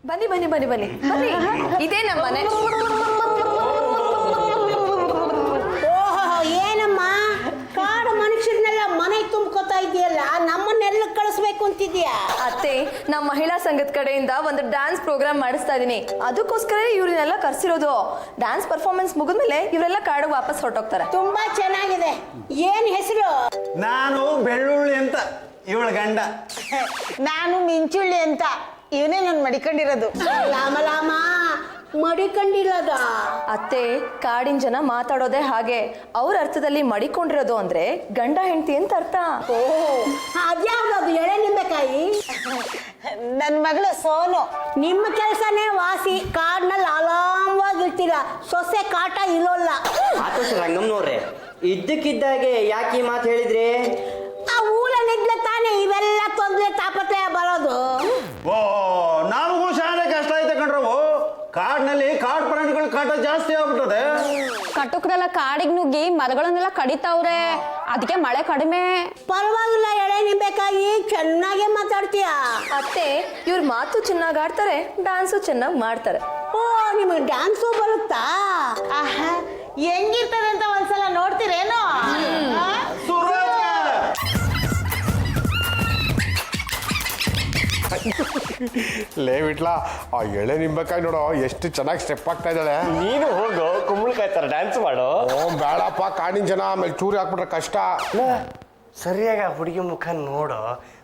ಬನ್ನಿ ಬನ್ನಿ ಬನ್ನಿ ಬನ್ನಿ ಬನ್ನಿ ಇದೇ ನಮ್ಮ ಮನೆ. ಓಹೋ ಏನಮ್ಮ ಕಾಡು ಮನುಷ್ಯರನ್ನೆಲ್ಲ ಮನೆ ತುಂಬ್ಕೋತಾ ಇದೆಯಲ್ಲ, ನಮ್ಮನ್ನೆಲ್ಲ ಕಳಿಸ್ಬೇಕು ಅಂತಿದ್ಯಾ? ಅತ್ತೆ, ನಮ್ಮ ಮಹಿಳಾ ಸಂಘದ ಕಡೆಯಿಂದ ಒಂದು ಡ್ಯಾನ್ಸ್ ಪ್ರೋಗ್ರಾಮ್ ಮಾಡಿಸ್ತಾ ಇದೀನಿ. ಅದಕ್ಕೋಸ್ಕರ ಇವ್ರನ್ನೆಲ್ಲ ಕರ್ಸಿರೋದು. ಡ್ಯಾನ್ಸ್ ಪರ್ಫಾರ್ಮೆನ್ಸ್ ಮುಗಿದ್ಮೇಲೆ ಇವರೆಲ್ಲ ಕಾಡಿಗೆ ವಾಪಸ್ ಹೊರಟೋಗ್ತಾರೆ. ತುಂಬಾ ಚೆನ್ನಾಗಿದೆ. ಏನ್ ಹೆಸರು? ನಾನು ಬೆಳ್ಳುಳ್ಳಿ ಅಂತ, ಇವಳ ಗಂಡ. ನಾನು ಮಿಂಚುಳ್ಳಿ ಅಂತ, ಇವನೇ ನಾನು ಮಡಿಕೊಂಡಿರೋದು. Lama lama ಮಡಿಕೊಂಡಿರೋದ? ಅತ್ತೆ, ಕಾಡಿನ ಜನ ಮಾತಾಡೋದೇ ಹಾಗೆ. ಅವ್ರ ಅರ್ಥದಲ್ಲಿ ಮಡಿಕೊಂಡಿರೋದು ಅಂದ್ರೆ ಗಂಡ ಹೆಂಡತಿ ಅಂತ ಅರ್ಥ. ಓ ಅದ್ಯಾವ್ದು ಎಳೆ ನಿಂಬೆಕಾಯಿ? ನನ್ನ ಮಗಳು ಸೋನು. ನಿಮ್ಮ ಕೆಲಸನೇ ವಾಸಿ. ಕಾಡ್ನಲ್ಲಿ ಆರಾಮವಾಗಿರ್ತೀರ, ಸೊಸೆ ಕಾಟ ಇರೋಲ್ಲ. ಆತೋಷ ರಂಗಮ್ಮನವ್ರೆ, ಇದ್ದಕ್ಕಿದ್ದಾಗೆ ಯಾಕೆ ಈ ಮಾತು ಹೇಳಿದ್ರಿ? ಆ ಊರಲ್ಲಿದ್ಲೆ ತಾನೇ ಇವೆಲ್ಲ ತೊಂದರೆ ತಾಪತ್ರಯ ಬರೋದು. ಓ ನಮಗೂ ಶಾಲೆ ಕಷ್ಟ ಐತೆ ಕಣ್ರವು. ಕಾಡಿನಲ್ಲಿ ಕಾಡು ಪ್ರಾಣಿಗಳ ಕಾಟ ಜಾಸ್ತಿ ಆಗ್ಬಿಟ್ಟದೆ. ಕಟುಕರೆಲ್ಲ ಕಾಡಿಗೆ ನುಗ್ಗಿ ಮರಗಳನ್ನೆಲ್ಲ ಕಡಿತಾವ್ರೆ, ಅದಕ್ಕೆ ಮಳೆ ಕಡಿಮೆ. ಪರವಾಗಿಲ್ಲ ಎಳೆ ನಿಂಬೆಕಾಯಿ, ಚೆನ್ನಾಗೇ ಮಾತಾಡ್ತೀಯ. ಅತ್ತೆ, ಇವ್ರ ಮಾತು ಚೆನ್ನಾಗಿ ಆಡ್ತಾರೆ, ಡ್ಯಾನ್ಸು ಚೆನ್ನಾಗಿ ಮಾಡ್ತಾರೆ. ಓ ನಿಮಗೆ ಡ್ಯಾನ್ಸು ಬರುತ್ತಾ? ಆಹಾ, ಹೆಂಗಿರ್ತದೆ ಅಂತ ಒಂದ್ಸಲ ನೋಡ್ತೀರೇನೋ? ಲೇ ಬಿಟ್ಲಾ, ಆ ಎಳೆ ನಿಂಬೆಕಾಯಿ ನೋಡೋ ಎಷ್ಟು ಚೆನ್ನಾಗಿ ಸ್ಟೆಪ್ ಆಗ್ತಾ ಇದ್ದಾಳೆ. ನೀನು ಹೋಗು, ಕುಂಬಳಕಾಯಿ ತರ ಡ್ಯಾನ್ಸ್ ಮಾಡು. ಓ ಬೇಡಪ್ಪ, ಕಾಡಿನ ಜನ ಆಮೇಲೆ ಚೂರಿ ಹಾಕ್ಬಿಟ್ರೆ ಕಷ್ಟ. ಸರಿಯಾಗಿ ಆ ಹುಡುಗಿ ಮುಖ ನೋಡು,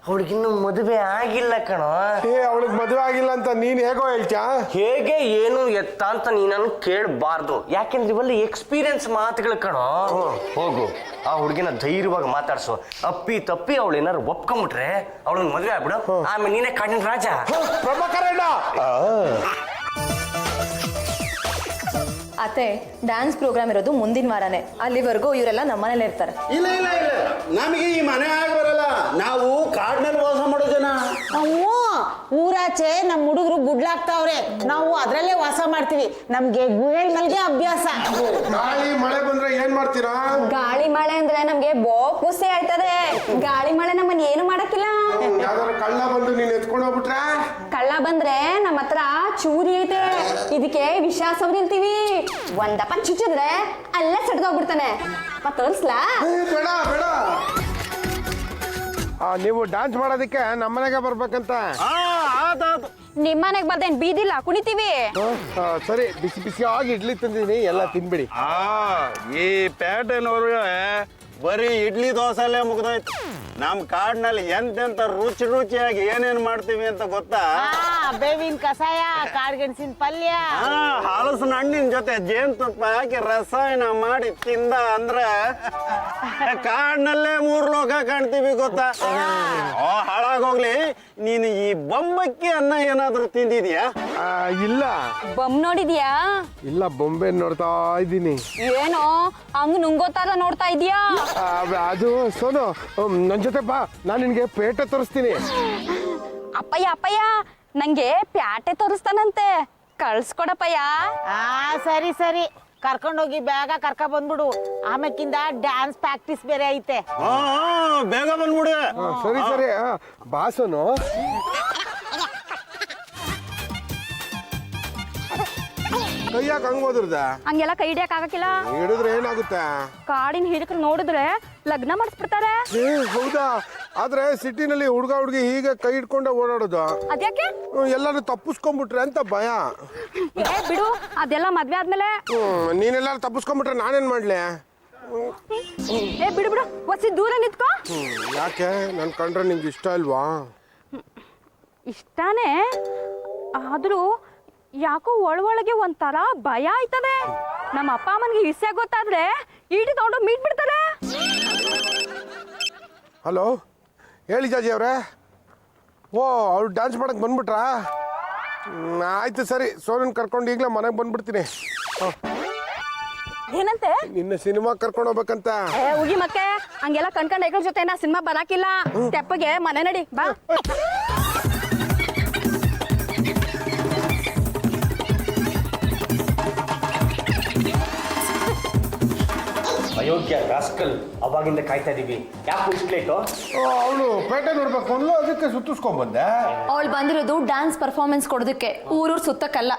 ಅವಳಿಗಿನ್ನೂ ಮದುವೆ ಆಗಿಲ್ಲ ಕಣೋ. ಏ ಅವಳಿಗೆ ಮದುವೆ ಆಗಿಲ್ಲ ಅಂತ ನೀನ್ ಹೇಗೋ ಹೇಳ್ತ್ಯಾ? ಹೇಗೆ ಏನು ಎತ್ತ ಅಂತ ನೀನನ್ನು ಕೇಳಬಾರ್ದು, ಯಾಕೆಂದ್ರೆ ಇವೆಲ್ಲ ಎಕ್ಸ್ಪೀರಿಯನ್ಸ್ ಮಾತುಗಳು ಕಣೋ. ಹೋಗು, ಆ ಹುಡುಗಿನ ಧೈರ್ಯವಾಗಿ ಮಾತಾಡ್ಸು. ಅಪ್ಪಿ ತಪ್ಪಿ ಅವಳು ಏನಾರು ಒಪ್ಕೊಂಬಿಟ್ರೆ ಅವಳನ್ನ ಮದುವೆ ಆಗ್ಬಿಡು, ಆಮೇಲೆ ನೀನೇ ಕಾಡಿನ ರಾಜ. ಪ್ರಭಾಕರಣ್ಣ, ಅತ್ತೆ, ಡ್ಯಾನ್ಸ್ ಪ್ರೋಗ್ರಾಮ್ ಇರೋದು ಮುಂದಿನ ವಾರನೇ. ಅಲ್ಲಿವರೆಗೂ ಇವರೆಲ್ಲ ನಮ್ಮನೇಲೆ ಇರ್ತಾರೆ. ಇಲ್ಲ ಇಲ್ಲ ಇಲ್ಲ, ನಮಗೆ ಈ ಮನೆ ಆಗಿ ಬರಲ್ಲ. ನಾವು ಕಾಡಿನಲ್ಲಿ ವಾಸ ಮಾಡೋ ಜನ. ನಾವು ಊರಾಚೆ ನಮ್ಮ ಹುಡುಗರು ಗುಡ್ಲಾಗ್ತಾವ್ರೆ, ನಾವು ಅದ್ರಲ್ಲೇ ವಾಸ ಮಾಡ್ತೀವಿ. ನಮ್ಗೆ ಗುಹೆ ಮಲ್ಗೆ ಅಭ್ಯಾಸ. ಗಾಳಿ ಮಳೆ ಬಂದ್ರೆ ಏನ್ ಮಾಡ್ತೀರಾ? ಗಾಳಿ ಮಳೆ ಅಂದ್ರೆ ನಮ್ಗೆ ಬೋ ಖುಷಿ ಆಯ್ತದೆ. ಗಾಳಿ ಮಳೆ ನಮ್ಮನ್ನ ಏನು ಮಾಡಕ್ಕಿಲ್ಲ. ಯಾವ್ದಾದ್ರು ಕಳ್ಳ ಬಂದು ನೀನ್ ಎತ್ಕೊಂಡು ಹೋಗ್ಬಿಟ್ರೆ? ಕಳ್ಳ ಬಂದ್ರೆ ನಮ್ಮ ಹತ್ರ ಚೂರಿ ಐತೆ, ಇದಕ್ಕೆ ವಿಷ ಸವರಿಲ್ತೀವಿ. ಒಂದಪ್ಪ ಚುಚ್ಚಿದ್ರೆ ಅಲ್ಲೇ ಸಡ್ದೋಗ್ಬಿಡ್ತಾನೆ. ತೋರಿಸ್ಲಾ? ಬೇಡ ಬೇಡ, ನೀವು ಡ್ಯಾನ್ಸ್ ಮಾಡೋದಕ್ಕೆ ನಮ್ಮನೆಗೆ ಬರ್ಬೇಕಂತ. ನಿಮ್ಮನೆಗ್ ಬರ್ದೇನ್ ಬೀದಿಲ್ಲ, ಕುಣಿತೀವಿ. ಸರಿ, ಬಿಸಿ ಬಿಸಿಯಾಗಿ ಇಡ್ಲಿ ತಂದಿದ್ದೀನಿ, ಎಲ್ಲ ತಿನ್ಬಿಡಿ. ಈ ಪೇಟೆನವ್ರಿಗೆ ಬರೀ ಇಡ್ಲಿ ದೋಸೆಲ್ಲೇ ಮುಗ್ದೋಯ್ತು. ನಮ್ ಕಾಡಿನಲ್ಲಿ ಎಂತೆಂತ ರುಚಿ ರುಚಿಯಾಗಿ ಏನೇನ್ ಮಾಡ್ತೀವಿ ಅಂತ ಗೊತ್ತಾ? ಬೇವಿನ ಕಷಾಯ, ಕಾಡ್ಗೆಣಸಿನ ಪಲ್ಯ, ಹಲಸಿನ ಹಣ್ಣಿನ ಜೊತೆ ಜೇನುತುಪ್ಪ ಹಾಕಿ ರಸಾಯನ ಮಾಡಿ ತಿಂದ ಅಂದ್ರೆ ಕಾಡಿನಲ್ಲೇ 3 ಲೋಕ ಕಾಣ್ತೀವಿ ಗೊತ್ತಾ? ಹಾಳಾಗೋಗ್ಲಿ, ನೀನು ಈ ಬೊಂಬಕ್ಕಿ ಅನ್ನ ಏನಾದ್ರೂ ತಿಂದಿದ್ಯಾ? ಇಲ್ಲ ಬಮ್ ನೋಡಿದ್ಯಾ? ಇಲ್ಲ, ಬೊಂಬೆ ನೋಡ್ತಾ ಇದ್ದೀನಿ. ಏನೋ ಹಂಗ್ ನುಂಗೋತಾರ ನೋಡ್ತಾ ಇದೀಯಾ? ಅದು ಸೋನು, ನನ್ ಜೊತೆ ಬಾ, ನಾನು ನಿನ್ಗೆ ಪೇಟೆ ತೋರಿಸ್ತೀನಿ. ಅಪ್ಪಯ್ಯ ಅಪ್ಪಯ್ಯ, ನಂಗೆ ಪ್ಯಾಟೆ ತೋರಿಸ್ತಾನಂತೆ, ಕಳ್ಸ್ಕೊಡಪ್ಪಯ್ಯ. ಸರಿ ಸರಿ, ಕರ್ಕೊಂಡೋಗಿ ಬೇಗ ಕರ್ಕ ಬಂದ್ಬಿಡು. ಆಮೇಕಿಂದ ಡ್ಯಾನ್ಸ್ ಪ್ರಾಕ್ಟೀಸ್ ಬೇರೆ ಐತೆ. ಬೇಗ ಬಂದ್ಬಿಡು. ಸರಿ ಸರಿ, ಬಾ ಸೋನು. ಕೈಯಾಕ ಹಂಗ್ ಹೋದ್ರದ? ಹಂಗೆಲ್ಲ ಕೈ ಹಿಡಿಯಕ್ ಆಗಕ್ಕಿಲ್ಲ. ಹಿಡಿದ್ರೆ ಏನಾಗುತ್ತೆ? ಕಾಡಿನ ಹಿರಿಕರು ನೋಡಿದ್ರೆ ಲಗ್ನ ಮಾಡಿಸ್ಬಿಡ್ತಾರೆ. ಹೌದಾ? ಆದ್ರೆ ಸಿಟಿನಲ್ಲಿ ಹುಡುಗ ಹುಡುಗಿ ಹೀಗೆ ಕೈ ಹಿಡ್ಕೊಂಡೆ ಓಡಾಡೋದು. ಅದ್ಯಾಕೆ? ಎಲ್ಲಾರು ತಪ್ಪಿಸ್ಕೊಂಡ್ಬಿಟ್ರೆ ಅಂತ ಭಯ. ಏ ಬಿಡು, ಅದೆಲ್ಲ ಮದ್ವೆ ಆದ್ಮೇಲೆ. ನೀನೆಲ್ಲಾರು ತಪ್ಪಿಸ್ಕೊಂಡ್ಬಿಟ್ರೆ ನಾನೇನ್ ಮಾಡ್ಲಿ? ಏ ಬಿಡು ಬಿಡು, ಒಸಿ ದೂರ ನಿಂತ್ಕೋ. ಯಾಕೆ? ನನ್ ಕಂಡ್ರೆ ನಿಂಗೆ ಇಷ್ಟ ಇಲ್ವಾ? ಇಷ್ಟಾನೇ, ಆದ್ರೂ ಯಾಕೋ ಒಳಗೆ ಒಂಥರ ಭಯ ಆಯ್ತದೆ. ನಮ್ಮ ಅಪ್ಪ ಅಮ್ಮನಿಗೆ ಇಸ್ಸೆ ಗೊತ್ತಾದ್ರೆ ಈಟಿ ತಗೊಂಡು ಮೀಟ್ ಬಿಡ್ತಾರೆ. ಹಲೋ, ಹೇಳಿ ಜಾಜಿ ಅವ್ರೆ. ಓ, ಅವ್ರು ಡ್ಯಾನ್ಸ್ ಮಾಡಕ್ ಬಂದ್ಬಿಟ್ರಾ? ಆಯ್ತು ಸರಿ, ಸೋನನ್ ಕರ್ಕೊಂಡು ಈಗಲೇ ಮನೆಗೆ ಬಂದ್ಬಿಡ್ತೀನಿ. ಏನಂತೆ? ನಿನ್ನ ಸಿನಿಮಾ ಕರ್ಕೊಂಡು ಹೋಗ್ಬೇಕಂತ. ಏ ಹೋಗಿ ಮತ್ತೆ, ಹಂಗೆಲ್ಲ ಕಣ್ಕಂಡ್ ಐಗಳ ಜೊತೆ ನಾ ಸಿನಿಮಾ ಬರಾಕಿಲ್ಲ. ತೆಪ್ಪಗೆ ಮನೆ ನಡಿ ಬಾ. ಅಯೋಗ್ಯ ರಾಸ್ಕಲ್ ಅವಾಗಿಂದ ಕಾಯ್ತಾ ಇದೀವಿ. ಯಾಕೆ ಇಷ್ಟು ಲೇಟು? ಅವಳು ಪೇಟೆ ನೋಡ್ಬೇಕು ಅಂದ್ಲು, ಅದಕ್ಕೆ ಸುತ್ತಿಸ್ಕೊಂಡ್ ಬಂದೆ. ಅವಳು ಬಂದಿರೋದು ಡ್ಯಾನ್ಸ್ ಪರ್ಫಾರ್ಮೆನ್ಸ್ ಕೊಡೋದಕ್ಕೆ, ಊರೂರು ಸುತ್ತಕ್ಕಲ್ಲ.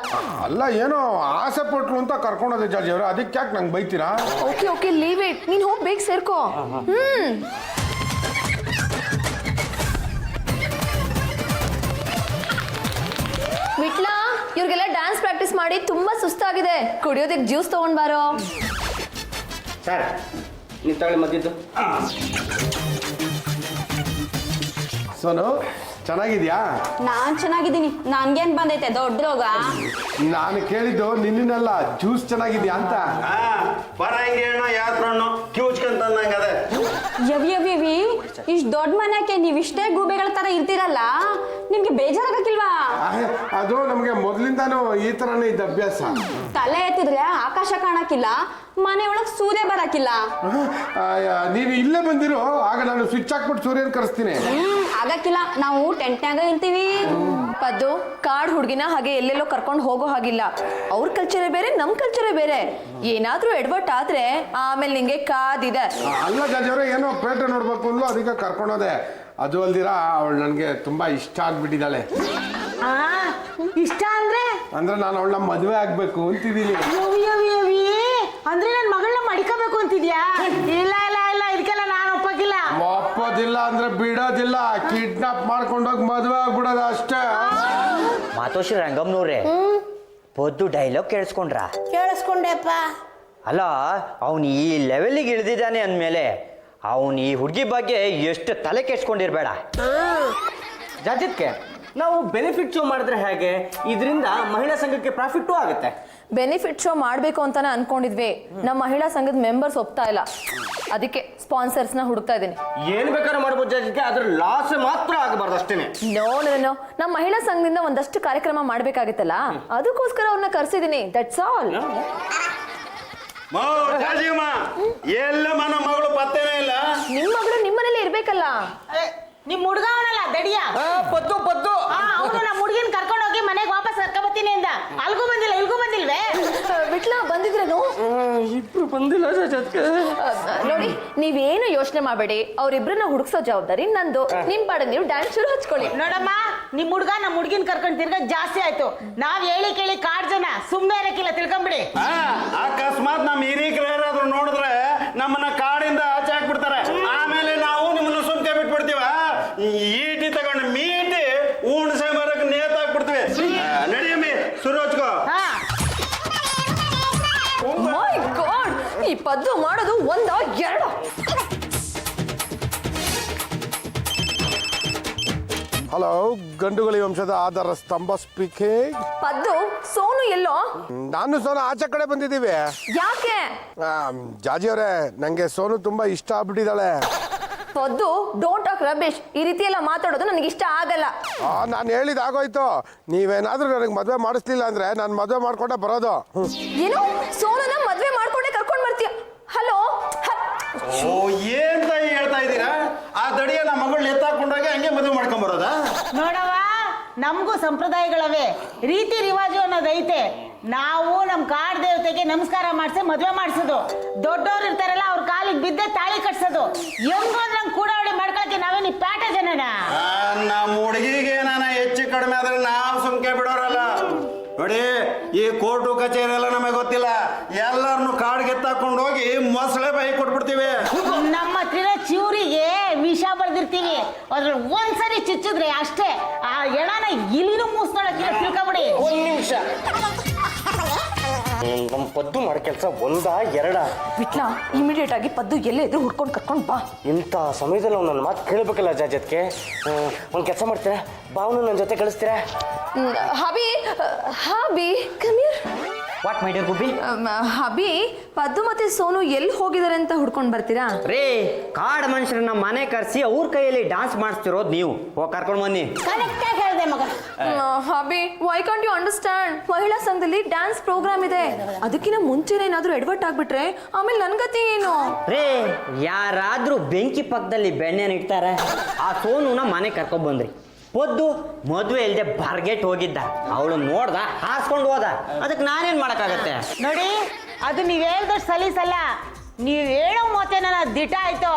ಅಲ್ಲ, ಏನೋ ಆಸೆ ಪಟ್ಲು ಅಂತ ಕರ್ಕೊಂಡೋದೆ ಜಾಜಿ ಅವ್ರೆ, ಅದಕ್ಕೆ ಯಾಕೆ ನಂಗೆ ಬೈತೀರಾ? Okay okay, leave it. ನೀನ್ ಹೋಗಿ ಬೇಗ ಸೇರ್ಕೋ. ವಿಟ್ಲ, ಇವ್ರಿಗೆಲ್ಲ ಡ್ಯಾನ್ಸ್ ಪ್ರಾಕ್ಟೀಸ್ ಮಾಡಿ ತುಂಬಾ ಸುಸ್ತಾಗಿದೆ. ಕುಡಿಯೋದಕ್ಕೆ ಜ್ಯೂಸ್ ತಗೊಂಡ್ ಬಾರೋ. ಸರ್, ನೀವು ತಗೊಳ್ಳಿ ಮದ್ದಿದ್ದು. ಸೋನು, ಚೆನ್ನಾಗಿದ್ಯಾ? ನಾನ್ ಚೆನ್ನಾಗಿದ್ದೀನಿ. ನನ್ಗೇನ್ ಬಂದೈತೆ ದೊಡ್ಡ ರೋಗ? ನಾನು ಕೇಳಿದ್ದು ನಿನ್ನಲ್ಲ, ಜ್ಯೂಸ್ ಚೆನ್ನಾಗಿದ್ಯಾ ಅಂತ. ಪರಂಗಿ ಹಣ್ಣು ಯಾತ್ರ ಹಣ್ಣು ಕಿವುಚ್ಕೊಂತಂದಂಗದೆ. ಯವಿ ಇಷ್ಟ್ ದೊಡ್ಡ ಮನೆಗೆ ನೀವ್ ಇಷ್ಟೇ ಗೂಬೆಗಳ ತರ ಇರ್ತೀರಲ್ಲ, ನಿಮ್ಗೆ ಬೇಜಾರಾಗಕ್ಕಿಲ್ವಾ? ಅದು ನಮಗೆ ಮೊದ್ಲಿಂದಾನು ಈ ತರನೇ ಇದ್ದ ಅಭ್ಯಾಸ. ತಲೆ ಎತ್ತಿದ್ರೆ ಆಕಾಶ ಕಾಣಕ್ಕಿಲ್ಲ, ಮನೆ ಒಳಗ್ ಸೂರ್ಯ ಬರಕ್ಕಿಲ್ಲ. ನೀನು ಇಲ್ಲೇ ಬಂದಿರೋ, ಆಗ ನಾನು ಸ್ವಿಚ್ ಹಾಕ್ಬಿಟ್ಟು ಸೂರ್ಯನ್ ಕರೆಸ್ತೀನಿ. ಆಗಕ್ಕಿಲ್ಲ, ನಾವು ಟೆಂಟ್ನಾಗ ಇರ್ತೀವಿ. ಪದ್ದು, ಕಾಡ್ ಹುಡುಗಿನ ಹಾಗೆ ಎಲ್ಲೆಲ್ಲೋ ಕರ್ಕೊಂಡು ಹೋಗೋ ಹಾಗಿಲ್ಲ. ಅವ್ರ ಕಲ್ಚರೇ ಬೇರೆ, ನಮ್ ಕಲ್ಚರೇ ಬೇರೆ. ಏನಾದ್ರೂ ಎಡ್ವರ್ಟ್ ಆದ್ರೆ ಆಮೇಲೆ ನಿಂಗೆ ಕಾದಿದೆ. ಅಲ್ಲ ಜಾಜಿ ಅವ್ರೆ, ಏನೋ ಪೇಟೆ ನೋಡ್ಬೇಕು ಅಂದ್ಲು, ಅದಕ್ಕೆ ಕರ್ಕೊಂಡೋದೆ. ಅದು ಅಲ್ದಿರ ಅವಳು ನನಗೆ ತುಂಬಾ ಇಷ್ಟ ಆಗ್ಬಿಟ್ಟಿದ್ದಾಳೆ. ಇಷ್ಟ ಅಂದ್ರೆ ನಾನು ಅವಳನ್ನ ಮದುವೆ ಆಗ್ಬೇಕು ಅಂತಿದ್ದೀನಿ. ಅಂದ್ರೆ ನನ್ ಮಗಳನ್ನ ಮಡಿಕೋಬೇಕು ಅಂತಿದ್ಯಾ? ಇಲ್ಲ ಇಲ್ಲ ಇಲ್ಲ, ಇದಕ್ಕೆಲ್ಲ ನಾನು ಒಪ್ಪಕ್ಕಿಲ್ಲ. ಒಪ್ಪೋದಿಲ್ಲ ಅಂದ್ರೆ ಬಿಡೋದಿಲ್ಲ, ಕಿಡ್ನಾಪ್ ಮಾಡ್ಕೊಂಡೋಗಿ ಮದುವೆ ಆಗ್ಬಿಡೋದು ಅಷ್ಟೇ. ಮಾತೋಶ್ರೀ ರಂಗಮ್ನವ್ರೆ, ಪೊದ್ದು ಡೈಲಾಗ್ ಕೇಳಿಸ್ಕೊಂಡ್ರ? ಕೇಳಿಸ್ಕೊಂಡೆಪ್ಪ. ಅಲ್ಲ, ಅವನು ಈ ಲೆವೆಲಿಗೆ ಇಳಿದಿದ್ದಾನೆ ಅಂದಮೇಲೆ ಅವನು ಈ ಹುಡುಗಿ ಬಗ್ಗೆ ಎಷ್ಟು ತಲೆ ಕೆಡ್ಸ್ಕೊಂಡಿರ್ಬೇಡ. ಜಾಜಿತ್ಕೆ, ನಾವು ಬೆನಿಫಿಟ್ ಶೋ ಮಾಡಿದ್ರೆ ಹೇಗೆ? ಇದರಿಂದ ಮಹಿಳಾ ಸಂಘಕ್ಕೆ ಪ್ರಾಫಿಟ್ಟು ಆಗುತ್ತೆ. ಬೆನಿಫಿಟ್ ಶೋ ಮಾಡಬೇಕು ಅಂತಾನೆ ಅನ್ಕೊಂಡಿದ್ವಿ. ನಮ್ಮ ಮಹಿಳಾ ಸಂಘದ ಮೆಂಬರ್ಸ್ ಒಪ್ತಾ ಇಲ್ಲ, ಅದಕ್ಕೆ ಸ್ಪಾನ್ಸರ್ಸ್ನ ಹುಡುಕ್ತಾ ಇದ್ದೀನಿ. ಏನ್ ಬೇಕಾದ್ರೂ ಮಾಡ್ಬೋದು ಜಾಜಿತ್ಕೆ, ಅದ್ರ ಲಾಸ್ ಮಾತ್ರ ಆಗಬಾರ್ದು ಅಷ್ಟೇನೆ. ನೋ, ನಮ್ಮ ಮಹಿಳಾ ಸಂಘದಿಂದ ಒಂದಷ್ಟು ಕಾರ್ಯಕ್ರಮ ಮಾಡ್ಬೇಕಾಗಿತ್ತಲ್ಲ, ಅದಕ್ಕೋಸ್ಕರ ಅವ್ರನ್ನ ಕರ್ಸಿದೀನಿ. That's all. ಜಾಜಿಯಮ್ಮ, ಎಲ್ಲ ನನ್ನ ಮಗಳು ಪತ್ತೇನೇ ಇಲ್ಲ. ನಿಮ್ ಮಗಳು ನಿಮ್ಮನೇಲೆ ಇರ್ಬೇಕಲ್ಲ. ನಿಮ್ ಹುಡ್ಗ ಅವನಲ್ಲ ದಡಿಯ, ಪದ್ದು ಅವನು ನಮ್ಮ ಹುಡುಗಿನ ಕರ್ಕೊಂಡು ಹೋಗಿ ಮನೆಗೆ ವಾಪಸ್ ಕರ್ಕೊಬತ್ತೀನಿ ಅಂದ. ಅಲ್ಗೂ ಬಂದಿಲ್ಲ, ಇಲ್ಗೂ ಬಂದಿಲ್ವೇ? ವಿಟ್ಲ ಬಂದಿದ್ರೇನು? ಇಬ್ರು ಬಂದಿಲ್ಲ ಜಾಜಿತ್ಕೆ. ನೋಡಿ, ನೀವೇನು ಯೋಚನೆ ಮಾಡಬೇಡಿ. ಅವ್ರಿಬ್ರನ್ನ ಹುಡುಕ್ಸೋ ಜವಾಬ್ದಾರಿ ನಂದು. ನಿಮ್ ಪಾಡ ನೀವು ಡ್ಯಾನ್ಸ್ ಶುರು ಹಚ್ಕೊಳ್ಳಿ. ನೋಡಮ್ಮ, ನಿಮ್ ಹುಡ್ಗ ನಮ್ಮ ಹುಡ್ಗಿನ ಕರ್ಕೊಂಡು ತಿರ್ಗೋದ್ ಜಾಸ್ತಿ ಆಯ್ತು. ನಾವ್ ಹೇಳಿ ಕೇಳಿ ಕಾಡ್ ಜನ ಸುಮ್ಮನೆ ಇರಕ್ಕಿಲ್ಲ, ತಿಳ್ಕೊಂಬಿಡಿ. ಅಕಸ್ಮಾತ್ ನಮ್ಮ ಹಿರೀಕರು ಯಾರಾದ್ರೂ ನೋಡಿದ್ರೆ ನಮ್ಮನ್ನ ಕಾಡಿಂದ ಆಚೆ ಹಾಕ್ಬಿಡ್ತಾರೆ. ಆಮೇಲೆ ನಾವು ನಿಮ್ಮನ್ನ ಸುಮ್ಕೆ ಬಿಟ್ಬಿಡ್ತೀವ. ಈಟಿ ತಗೊಂಡು ಮೀಟಿ ಉಣ್ಸೆ ಮರಕ್ಕೆ ನೇತಾಕ್ಬಿಡ್ತೀವಿ. ನಡಿಯಮ್ಮಿ, ಶುರು ಹಚ್ಕೋ. ಮೈ ಗಾಡ್, ಈ ಪದ್ದು ಮಾಡೋದು ಒಂದ ಎರಡು. ಹಲೋ, ಗಂಡುಗಳಿ ವಂಶದ ಆಧಾರ ಸ್ತಂಭ ಸ್ಪೀಕಿಂಗ್. ಪದ್ದು, ಸೋನು ಎಲ್ಲೋ? ನಾನು ಸೋನು ಆಚೆ ಕಡೆ ಬಂದಿದ್ದೀವಿ. ಯಾಕೆ? ಜಾಜಿ ಅವರೇ, ನಂಗೆ ಸೋನು ತುಂಬಾ ಇಷ್ಟ ಆಗ್ಬಿಟ್ಟಿದ್ದಾಳೆ. Paddu, don't talk rubbish. ಈ ರೀತಿ ಎಲ್ಲ ಮಾತಾಡೋದು ನನಗೆ ಇಷ್ಟ ಆಗಲ್ಲ. ನಾನು ಹೇಳಿದ ಆಗೋಯ್ತು. ನೀವೇನಾದ್ರೂ ನನಗೆ ಮದುವೆ ಮಾಡಿಸ್ಲಿಲ್ಲ ಅಂದ್ರೆ ನಾನು ಮದುವೆ ಮಾಡ್ಕೊಂಡೆ ಬರೋದು. ಏನು? ಸೋನುನ ಮದ್ವೆ ಮಾಡ್ಕೊಂಡೆ ಕರ್ಕೊಂಡ್ ಬರ್ತೀಯ? ಹಲೋ, ಓ, ಏನ್ ತಾಯಿ ಹೇಳ್ತಾ ಇದ್ದೀರಾ? ಆ ದಡಿಯ ನಮ್ಮ ಮಗಳು ಎತ್ತಾಕೊಂಡೋಗಿ ಹಂಗೆ ಮದುವೆ ಮಾಡ್ಕೊಂಡ್ ಬರೋದಾ? ನೋಡವ, ನಮಗೂ ಸಂಪ್ರದಾಯಗಳವೆ, ರೀತಿ ರಿವಾಜು ಅನ್ನೋದೈತೆ. ನಾವು ನಮ್ಮ ಕಾಡ್ ದೇವತೆಗೆ ನಮಸ್ಕಾರ ಮಾಡಿಸಿ ಮದುವೆ ಮಾಡಿಸೋದು. ದೊಡ್ಡವ್ರು ಇರ್ತಾರಲ್ಲ, ಅವ್ರ ಕಾಲಿಗೆ ಬಿದ್ದೆ ತಾಳಿ ಕಟ್ಸೋದು. ಹೆಂಗೋ ನಂಗೆ ಕೂಡ ಅವಳಿ ಮಾಡ್ಕೊಳಕ್ಕೆ ನಾವೇನು ಈ ಪ್ಯಾಟೆ ಜನನ? ನಮ್ಮ ಹುಡುಗಿಗೆ ನಾನು ಹೆಚ್ಚು ಕಡಿಮೆ ಆದ್ರೆ ನಾವು ಸುಮ್ಕೆ ಬಿಡೋರಲ್ಲ. ನೋಡಿ, ಈ ಕೋರ್ಟು ಕಚೇರಿ ಎಲ್ಲ ನಮಗೆ ಗೊತ್ತಿಲ್ಲ. ಎಲ್ಲರನ್ನು ಕಾಡ್ಗೆ ಎತ್ತಾಕೊಂಡು ಹೋಗಿ ಮೊಸಳೆ ಬೈ ಕೊಟ್ಬಿಡ್ತೀವಿ. ನಮ್ಮ ಹತ್ರ ಚಿವರಿಗೆ ವಿಷ ಬರ್ದಿರ್ತೀವಿ. ಅದ್ರಲ್ಲಿ ಒಂದ್ಸರಿ ಚುಚ್ಚಿದ್ರೆ ಅಷ್ಟೇ, ಆ ಎಣನ ಇಲಿನೂ ಮೂಸ್ನೊಳಕ್ಕೆ ತಿಳ್ಕೊಬಿಡಿ. ಒಂದ್ ನಿಮಿಷ, ನಮ್ಮ ಪದ್ದು ಮಾಡೋ ಕೆಲಸ ಒಂದ ಎರಡ? ವಿಟ್ಲ, ಇಮಿಡಿಯೇಟ್ ಆಗಿ ಪದ್ದು ಎಲ್ಲೇ ಇದ್ರು ಹುಡ್ಕೊಂಡು ಕರ್ಕೊಂಡು ಬಾ. ಇಂಥ ಸಮಯದಲ್ಲಿ ನನ್ನ ಮಾತು ಕೇಳಬೇಕಲ್ಲ ಜಾಜತ್ಗೆ. ಒಂದು ಕೆಲಸ ಮಾಡ್ತೀರಾ, ಬಾವನು ನನ್ನ ಜೊತೆ ಕಳಿಸ್ತೀರಾ? Hubby, hubby come here. What my dear ಗುಬ್ಬಿ? ಹಬಿ, ಪದ್ದು ಮತ್ತೆ ಸೋನು ಎಲ್ಲಿ ಹೋಗಿದ್ದಾರೆ ಅಂತ ಹುಡ್ಕೊಂಡು ಬರ್ತೀರಾ? ರೇ, ಕಾಡು ಮನುಷ್ಯರನ್ನ ಮನೆ ಕರೆಸಿ ಅವ್ರ ಕೈಯಲ್ಲಿ ಡಾನ್ಸ್ ಮಾಡಿಸ್ತಿರೋದು ನೀವು. ಹೋಗಿ ಕರ್ಕೊಂಡು ಬನ್ನಿ. ಕರೆಕ್ಟ್ ಆಗಿ ಹೇಳಿದೆ ಮಗ. ಹಬಿ, ವೈ ಕಾಂಟ್ ಯು ಅಂಡರ್ಸ್ಟ್ಯಾಂಡ್? ಮಹಿಳಾ ಸಂಘದಲ್ಲಿ ಡ್ಯಾನ್ಸ್ ಪ್ರೋಗ್ರಾಮ್ ಇದೆ. ಅದಕ್ಕಿಂತ ಮುಂಚೆನೇ ಏನಾದ್ರೂ ಎಡ್ವರ್ಟ್ ಆಗ್ಬಿಟ್ರೆ ಆಮೇಲೆ ನನ್ ಗತಿ ಏನು? ರೇ, ಯಾರಾದ್ರೂ ಬೆಂಕಿ ಪಕ್ಕದಲ್ಲಿ ಬೆಣ್ಣೆನ ಇಡ್ತಾರೆ. ಆ ಸೋನುನ ಮನೆ ಕರ್ಕೊಂಡ್ ಬಂದ್ರಿ. ಪೊದ್ದು ಮದುವೆ ಇಲ್ದೆ ಬರ್ಗೆಟ್ ಹೋಗಿದ್ದ. ಅವಳು ನೋಡ್ದ, ಹಾಸ್ಕೊಂಡು ಹೋದ. ಅದಕ್ಕೆ ನಾನೇನ್ ಮಾಡಕ್ಕಾಗತ್ತೆ? ನೋಡಿ, ಅದು ನೀವ್ ಹೇಳ್ದಷ್ಟು ಸಲೀಸಲ್ಲ. ನೀವ್ ಹೇಳೋ ಮೊತ್ತೇನ ದಿಟ ಆಯ್ತು,